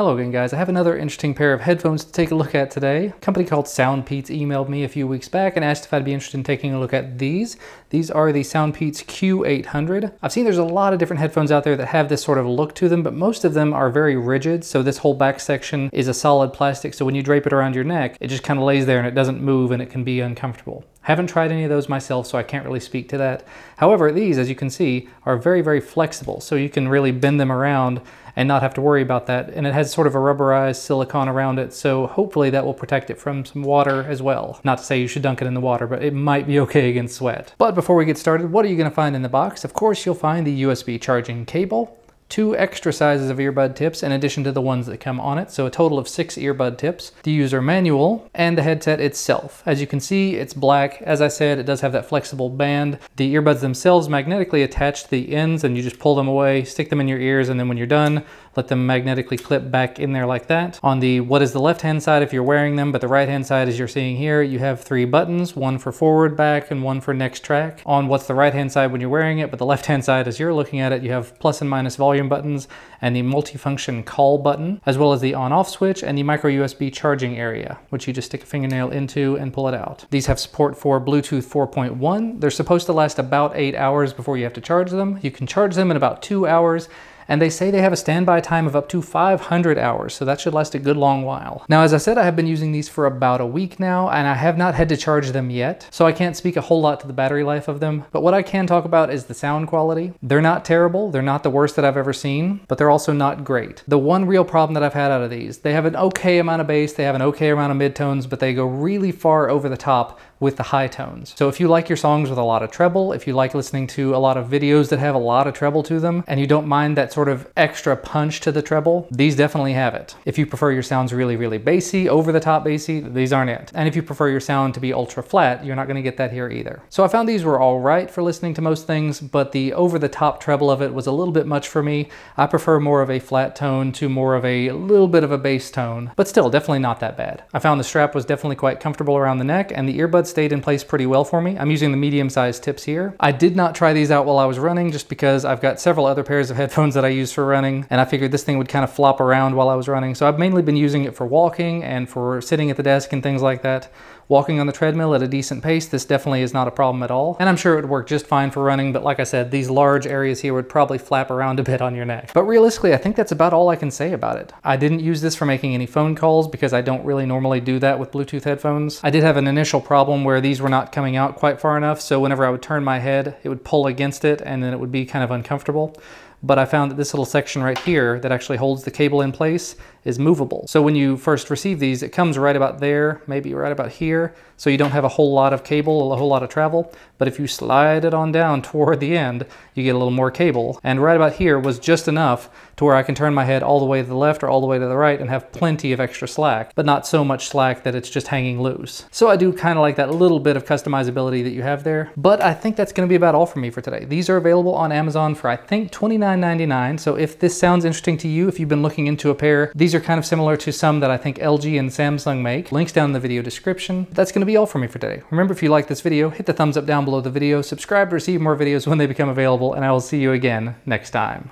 Hello again guys, I have another interesting pair of headphones to take a look at today. A company called Soundpeats emailed me a few weeks back and asked if I'd be interested in taking a look at these. These are the Soundpeats Q800. I've seen there's a lot of different headphones out there that have this sort of look to them, but most of them are very rigid. So this whole back section is a solid plastic, so when you drape it around your neck, it just kind of lays there and it doesn't move and it can be uncomfortable. Haven't tried any of those myself, so I can't really speak to that. However, these, as you can see, are very, very flexible, so you can really bend them around and not have to worry about that. And it has sort of a rubberized silicone around it, so hopefully that will protect it from some water as well. Not to say you should dunk it in the water, but it might be okay against sweat. But before we get started, what are you going to find in the box? Of course, you'll find the USB charging cable, 2 extra sizes of earbud tips in addition to the ones that come on it, so a total of 6 earbud tips, the user manual, and the headset itself. As you can see, it's black. As I said, it does have that flexible band. The earbuds themselves magnetically attach to the ends, and you just pull them away, stick them in your ears, and then when you're done, let them magnetically clip back in there like that. On the what is the left-hand side if you're wearing them, but the right-hand side as you're seeing here, you have 3 buttons, one for forward, back, and one for next track. On what's the right-hand side when you're wearing it, but the left-hand side as you're looking at it, you have plus and minus volume buttons and the multifunction call button, as well as the on-off switch and the micro USB charging area, which you just stick a fingernail into and pull it out. These have support for Bluetooth 4.1. They're supposed to last about 8 hours before you have to charge them. You can charge them in about 2 hours, and they say they have a standby time of up to 500 hours, so that should last a good long while. Now, as I said, I have been using these for about a week now, and I have not had to charge them yet, so I can't speak a whole lot to the battery life of them, but what I can talk about is the sound quality. They're not terrible, they're not the worst that I've ever seen, but they're also not great. The one real problem that I've had out of these, they have an okay amount of bass, they have an okay amount of midtones, but they go really far over the top with the high tones. So if you like your songs with a lot of treble, if you like listening to a lot of videos that have a lot of treble to them, and you don't mind that sort of extra punch to the treble, these definitely have it. If you prefer your sounds really, really bassy, over the top bassy, these aren't it. And if you prefer your sound to be ultra flat, you're not gonna get that here either. So I found these were all right for listening to most things, but the over the top treble of it was a little bit much for me. I prefer more of a flat tone to more of a little bit of a bass tone, but still definitely not that bad. I found the strap was definitely quite comfortable around the neck, and the earbuds stayed in place pretty well for me. I'm using the medium-sized tips here. I did not try these out while I was running just because I've got several other pairs of headphones that I use for running, and I figured this thing would kind of flop around while I was running. So I've mainly been using it for walking and for sitting at the desk and things like that. Walking on the treadmill at a decent pace, this definitely is not a problem at all. And I'm sure it would work just fine for running, but like I said, these large areas here would probably flap around a bit on your neck. But realistically, I think that's about all I can say about it. I didn't use this for making any phone calls because I don't really normally do that with Bluetooth headphones. I did have an initial problem where these were not coming out quite far enough, so whenever I would turn my head, it would pull against it and then it would be kind of uncomfortable. But I found that this little section right here that actually holds the cable in place is movable. So when you first receive these, it comes right about there, maybe right about here, so you don't have a whole lot of cable, a whole lot of travel. But if you slide it on down toward the end, you get a little more cable. And right about here was just enough to where I can turn my head all the way to the left or all the way to the right and have plenty of extra slack, but not so much slack that it's just hanging loose. So I do kind of like that little bit of customizability that you have there. But I think that's gonna be about all for me for today. These are available on Amazon for, I think, $29.99. So if this sounds interesting to you, if you've been looking into a pair, these are kind of similar to some that I think LG and Samsung make. Links down in the video description. That's gonna be all for me for today. Remember, if you like this video, hit the thumbs up down below the video, subscribe to receive more videos when they become available, and I will see you again next time.